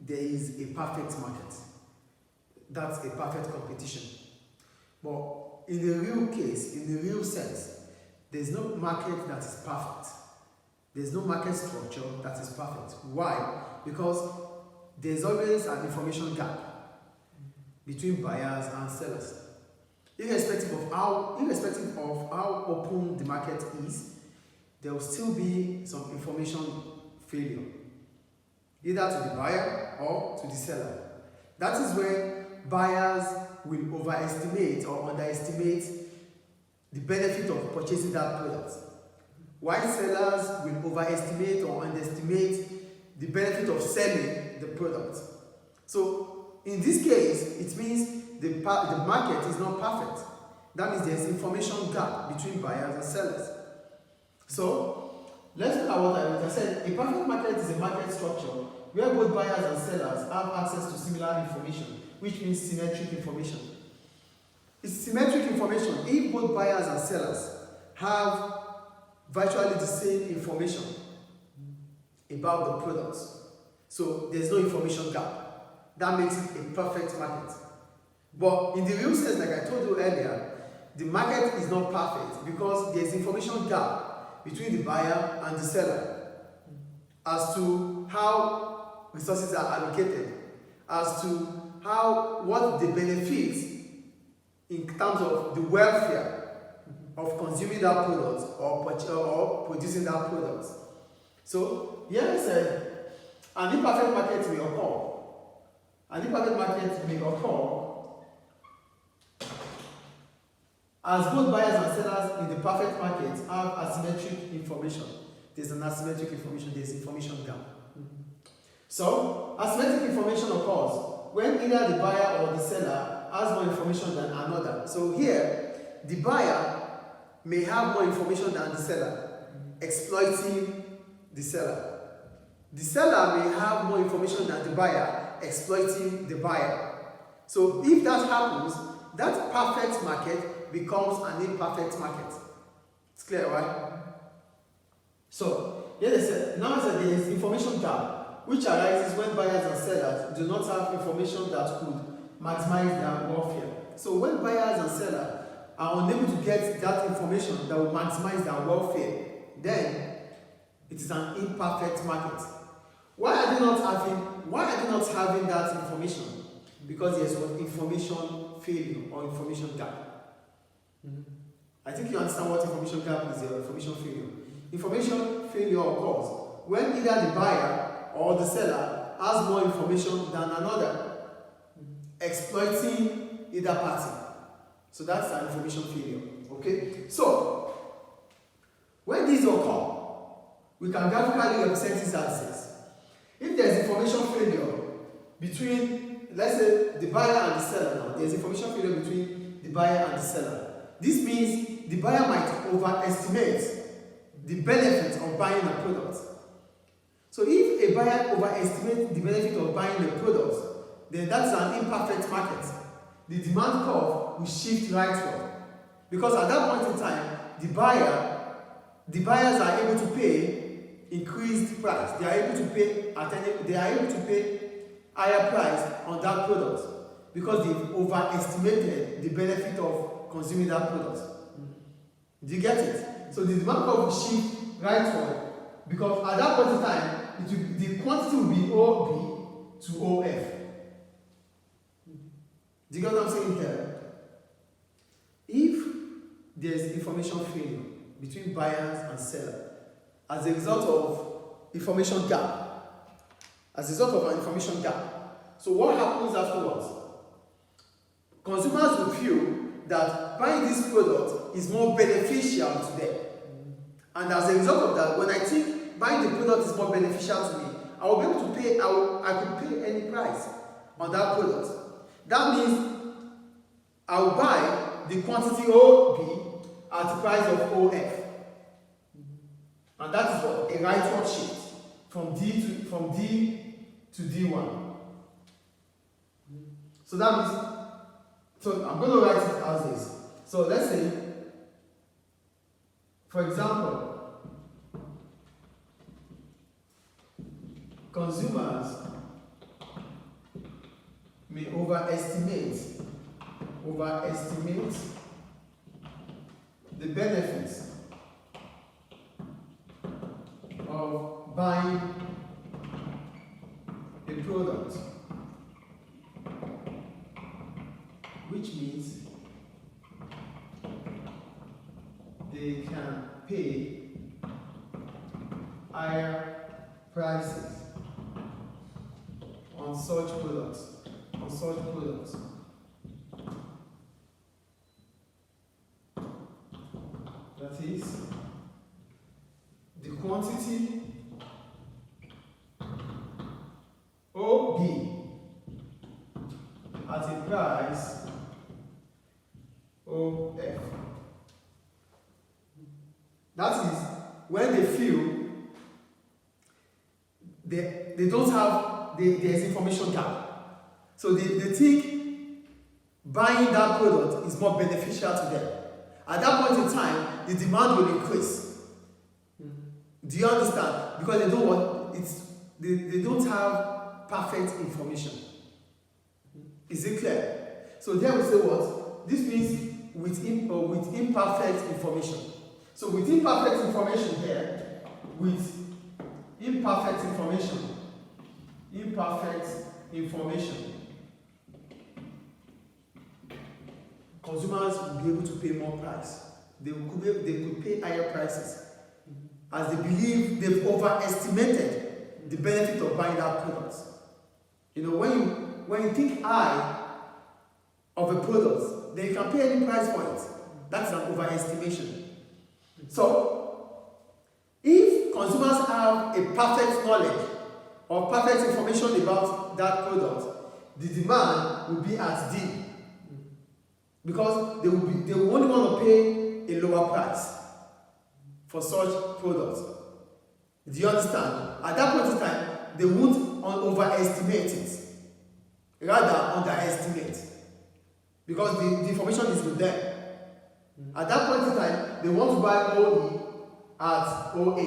there is a perfect market. That's a perfect competition. But in the real case, in the real sense, there's no market that is perfect. There's no market structure that is perfect. Why? Because there's always an information gap between buyers and sellers. Irrespective of how open the market is, there will still be some information failure, either to the buyer or to the seller. That is when buyers will overestimate or underestimate the benefit of purchasing that product, while sellers will overestimate or underestimate the benefit of selling the product. So in this case, it means the market is not perfect. That means there's information gap between buyers and sellers. So let's look at what I said. A perfect market is a market structure where both buyers and sellers have access to similar information, which means symmetric information. It's symmetric information if both buyers and sellers have virtually the same information about the products. So there's no information gap. That makes it a perfect market. But in the real sense, like I told you earlier, the market is not perfect because there's information gap between the buyer and the seller as to how resources are allocated, as to what the benefits in terms of the welfare of consuming that product or producing that product. So here I said, an imperfect market may occur. An imperfect market may occur as both buyers and sellers in the perfect market have asymmetric information. There's an asymmetric information, there's information gap. So, asymmetric information occurs when either the buyer or the seller has more information than another. So here, the buyer may have more information than the seller, exploiting the seller. The seller may have more information than the buyer, exploiting the buyer. So if that happens, that perfect market becomes an imperfect market. It's clear, right? So here they said, now there is information gap, which arises when buyers and sellers do not have information that could maximize their welfare. So when buyers and sellers are unable to get that information that will maximize their welfare, then it is an imperfect market. Why are they not having that information? Because there's what information failure or information gap. I think you understand what information gap is or information failure. Information failure occurs when either the buyer or the seller has more information than another, exploiting either party. So that's an information failure. Okay? So, when these occur, we can graphically represent these as this. If there's information failure between, let's say, the buyer and the seller now, there's information failure between the buyer and the seller. This means the buyer might overestimate the benefit of buying a product. So if a buyer overestimates the benefit of buying a product, then that's an imperfect market. The demand curve will shift rightward. Because at that point in time, the buyers are able to pay increased price. They are able to pay higher price on that product because they've overestimated the benefit of consuming that product. Do you get it? So the demand curve will shift rightward because at that point in time, the quantity will be OB to OF. Do you get what I'm saying here? If there's information failure between buyers and sellers as a result of information gap, so what happens afterwards? Consumers will feel that buying this product is more beneficial to them. And as a result of that, when I think buying the product is more beneficial to me, I will be able to pay, I could pay any price on that product. That means I will buy the quantity OB at the price of OF. And that is what a rightward shift from D to D1. So that means, so I'm going to write it as this. So let's say, for example, consumers may overestimate the benefits of buying a product, which means they can pay higher prices on such products. That is, the quantity OB at a price OF. That is when they feel they don't have, there's information gap. So they think buying that product is more beneficial to them. At that point in time, the demand will increase. Do you understand? Because they don't want they don't have perfect information. Is it clear? So there we say what? This means with imperfect information. So with imperfect information here, consumers will be able to pay more price. They could pay higher prices as they believe they've overestimated the benefit of buying that product. You know, when you think high of a product, then you can pay any price for it. That's an overestimation. So, if consumers have a perfect knowledge or perfect information about that product, the demand will be at D. Because they will only want to pay a lower price for such products. Do you understand? At that point in time, they won't overestimate it, rather underestimate, because the information is with them. At that point in time, they want to buy OE at OA.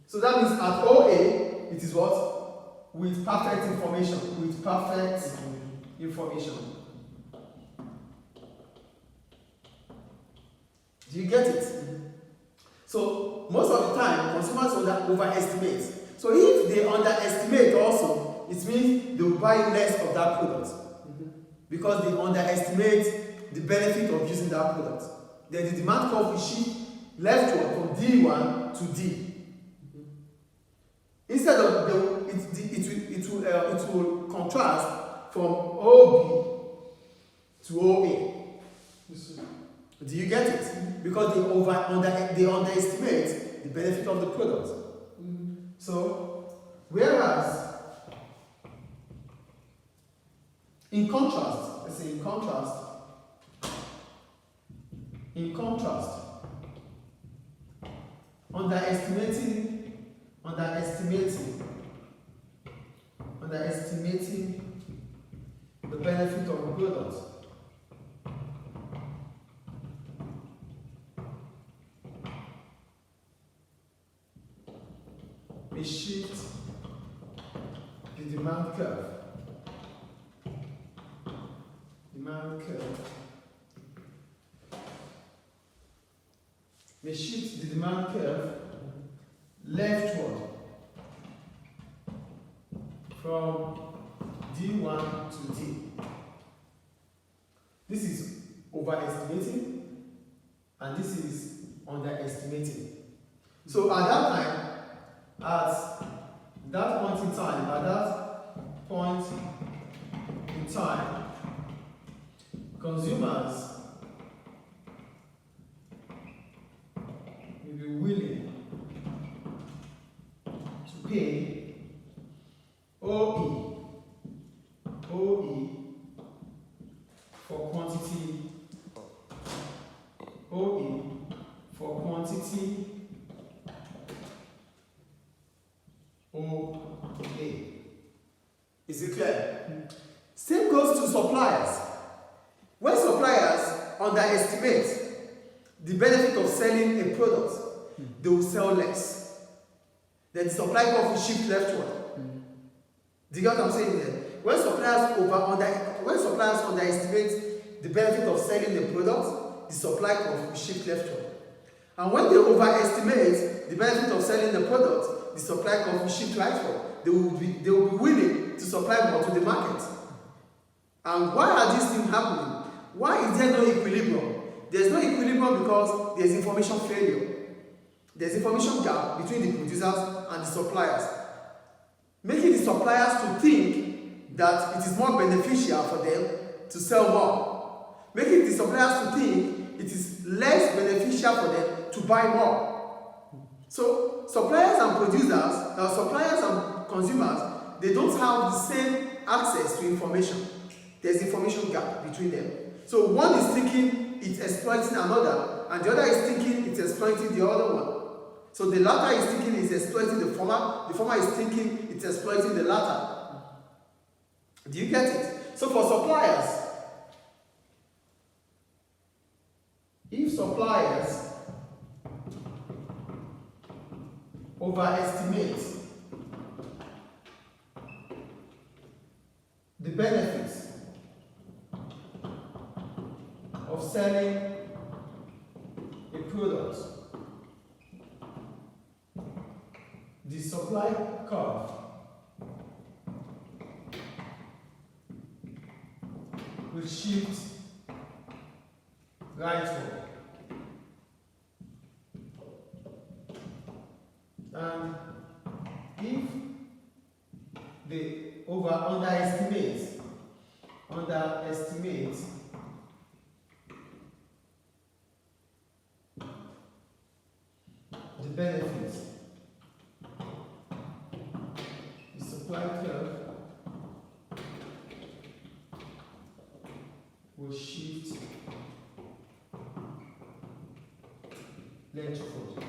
So that means at OA, it is what? With perfect information. Do you get it? So most of the time, consumers overestimate. So if they underestimate also, it means they will buy less of that product. Because they underestimate the benefit of using that product. Then the demand curve will shift leftward from D1 to D. Instead of it will contrast from OB to OA. Do you get it? Because they underestimate the benefit of the product. So, whereas in contrast, let's say in contrast, underestimating the benefit of the product may shift the demand curve. May shift the demand curve leftward from D1 to D. This is overestimating and this is underestimating. So at that point in time, consumers will be willing to pay OE for quantity, OA. Is it clear? Same goes to suppliers. When suppliers underestimate the benefit of selling a product, they will sell less. Then the supply curve will shift leftward. Do you get what I'm saying there? when suppliers underestimate the benefit of selling the product, the supply curve will shift leftward. And when they overestimate the benefit of selling the product, the supply curve will shift rightward. They will be willing to supply more to the market. And why are these things happening? Why is there no equilibrium? There's no equilibrium because there's information failure. There's information gap between the producers and the suppliers, making the suppliers to think that it is more beneficial for them to sell more, making the suppliers to think it is less beneficial for them to buy more. So suppliers and producers, suppliers and consumers, they don't have the same access to information. There's information gap between them. So one is thinking it's exploiting another, and the other is thinking it's exploiting the other one. So the latter is thinking it's exploiting the former is thinking it's exploiting the latter. Do you get it? So for suppliers, if suppliers overestimate the benefits of selling a product, the supply curve will shift rightward. And if they underestimate the benefits, the supply curve will shift leftward.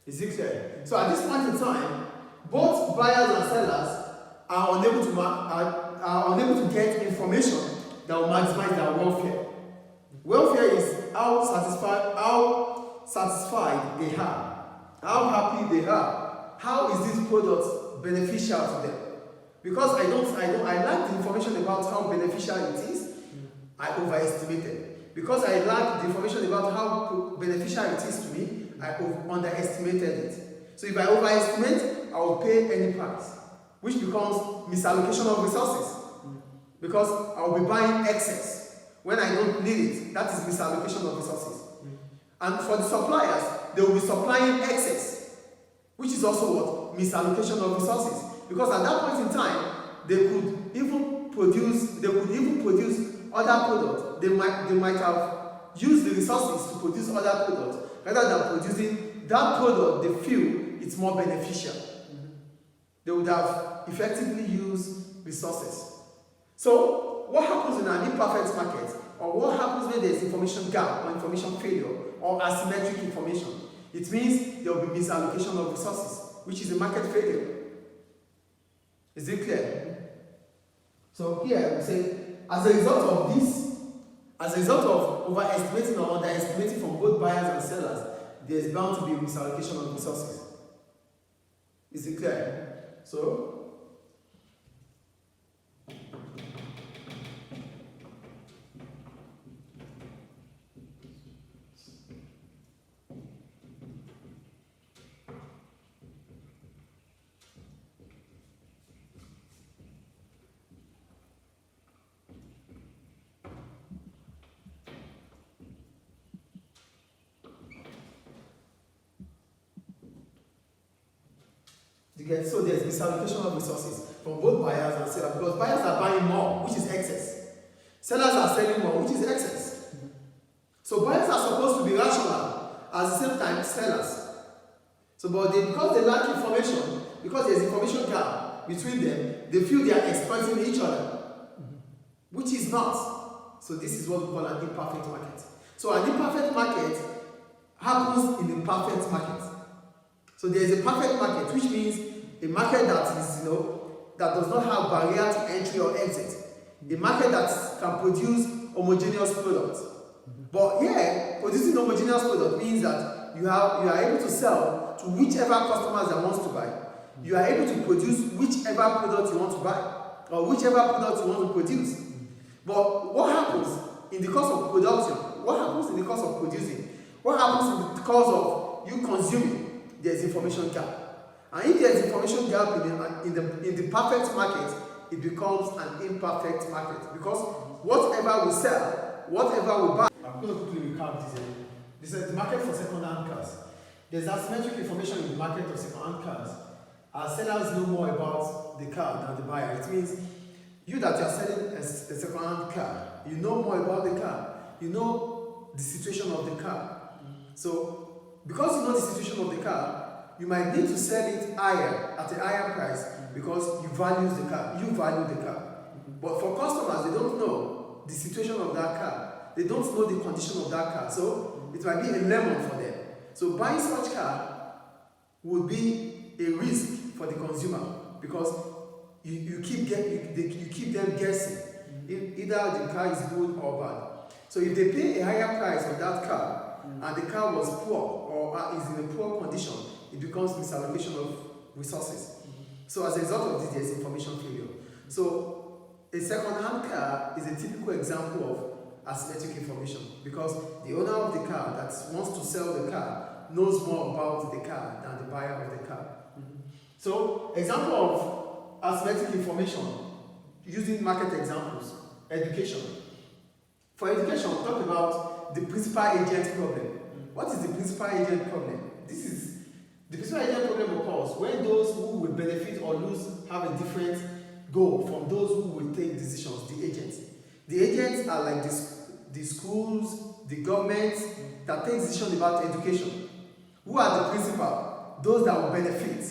Is it clear? So at this point in time, both buyers and sellers are unable to get information that will maximize their welfare. Welfare is how satisfied they are, how happy they are, how is this product beneficial to them. Because I lack the information about how beneficial it is, I overestimated. Because I lack the information about how beneficial it is to me, I underestimated it. So if I overestimate, I will pay any price, which becomes misallocation of resources. Because I will be buying excess when I don't need it. That is misallocation of resources. And for the suppliers, they will be supplying excess, which is also what? Misallocation of resources. Because at that point in time, they could even produce other products. They might have used the resources to produce other products rather than producing that product they feel it's more beneficial. They would have effectively used resources. So what happens in an imperfect market, or what happens when there's information gap or information failure or asymmetric information? It means there will be misallocation of resources, which is a market failure. Is it clear? So here we say, as a result of overestimating or underestimating from both buyers and sellers, there's bound to be misallocation of resources. Is it clear? So so there's misallocation of resources from both buyers and sellers, because buyers are buying more, which is excess. Sellers are selling more, which is excess. So buyers are supposed to be rational, at the same time sellers. So but because they lack information, because there's information gap between them, they feel they are exploiting each other, which is not. So this is what we call an imperfect market. So an imperfect market happens in a perfect market. So there is a perfect market, which means a market that is, that does not have barrier to entry or exit. A market that can produce homogeneous products. But here, producing homogeneous product means that you are able to sell to whichever customers that wants to buy. You are able to produce whichever product you want to buy or whichever product you want to produce. But what happens in the course of production? What happens in the course of producing? What happens in the course of you consuming? There's information gap. And if there's information gap in the perfect market, it becomes an imperfect market. Because whatever we sell, whatever we buy. I'm going to quickly recap this. This is the market for second-hand cars. There's asymmetric information in the market of second-hand cars. As sellers know more about the car than the buyer. It means you that you are selling a second-hand car, you know more about the car. You know the situation of the car. So, because you know the situation of the car, you might need to sell it higher at a higher price because you value the car. You value the car. But for customers, they don't know the situation of that car. They don't know the condition of that car. So it might be a lemon for them. So buying such car would be a risk for the consumer because you keep them guessing either the car is good or bad. So if they pay a higher price for that car and the car was poor or is in a poor condition, it becomes misallocation of resources. So as a result of this, there's information failure. So a second-hand car is a typical example of asymmetric information because the owner of the car that wants to sell the car knows more about the car than the buyer of the car. So example of asymmetric information using market examples, education. For education, we talk about the principal agent problem. What is the principal agent problem? The principal agent problem occurs when those who will benefit or lose have a different goal from those who will take decisions, the agents. The agents are like the schools, the government that take decisions about education. Who are the principal? Those that will benefit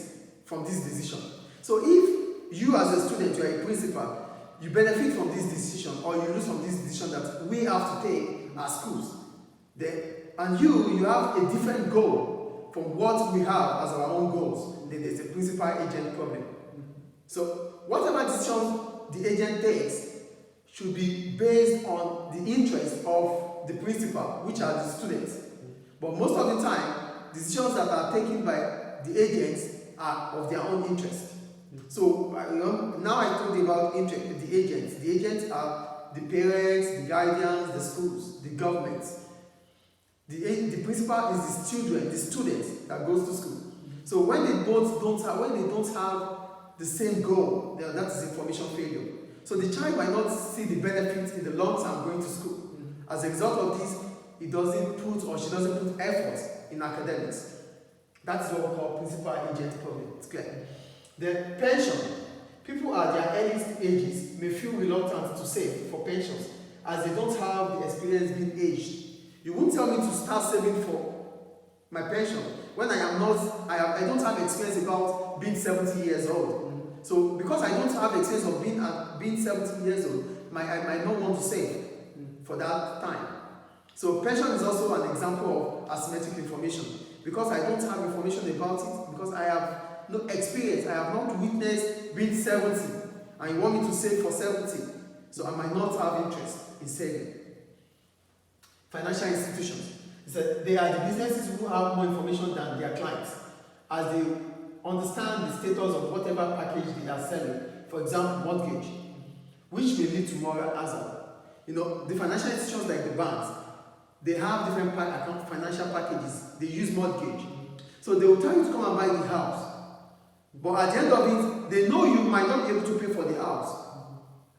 from this decision. So if you as a student, you are a principal, you benefit from this decision or you lose from this decision that we have to take as schools, and you have a different goal from what we have as our own goals, then there's a principal agent problem. So whatever decision the agent takes should be based on the interest of the principal, which are the students. But most of the time, decisions that are taken by the agents are of their own interest. So now I told you about the agents. The agents are the parents, the guardians, the schools, the governments. The principal is the student that goes to school. So when they don't have the same goal, then that is information failure. So the child might not see the benefits in the long term going to school. As a result of this, she doesn't put effort in academics. That is what we call principal agent problem. It's clear. Then pension. People at their earliest ages may feel reluctant to save for pensions as they don't have the experience being aged. You won't tell me to start saving for my pension when I don't have experience about being 70 years old. So because I don't have experience of being 70 years old, I might not want to save for that time. So pension is also an example of asymmetric information. Because I don't have information about it, because I have no experience, I have not witnessed being 70, and you want me to save for 70, so I might not have interest in saving. Financial institutions. They are the businesses who have more information than their clients, as they understand the status of whatever package they are selling. For example, mortgage, which may lead to moral hazard. The financial institutions like the banks, they have different financial packages. They use mortgage. So they will tell you to come and buy the house. But at the end of it, they know you might not be able to pay for the house.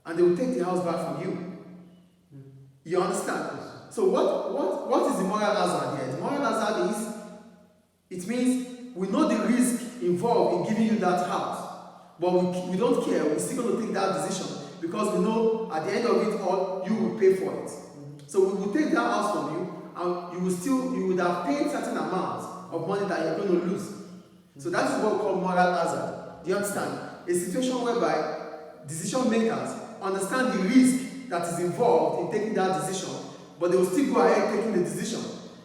And they will take the house back from you. You understand? So what is the moral hazard here? The moral hazard is, it means we know the risk involved in giving you that house. But we don't care. We're still going to take that decision. Because we know at the end of it all, you will pay for it. So we will take that house from you, and you would have paid certain amounts of money that you're going to lose. So that is what we call moral hazard. Do you understand? A situation whereby decision makers understand the risk that is involved in taking that decision, but they will still go ahead taking the decision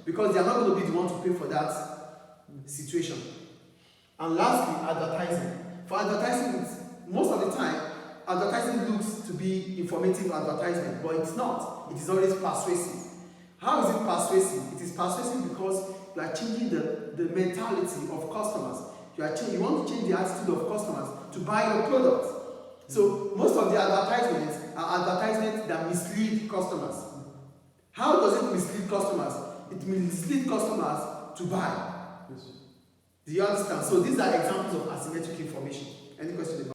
because they are not going to be the one to pay for that situation. And lastly, advertising. For advertising, most of the time, advertising looks to be informative advertisement, but it's not. It is always persuasive. How is it persuasive? It is persuasive because you are changing the mentality of customers. You want to change the attitude of customers to buy your product. So most of the advertisements are advertisements that mislead customers. How does it mislead customers? It misleads customers to buy. Yes. Do you understand? So these are examples of asymmetric information. Any question?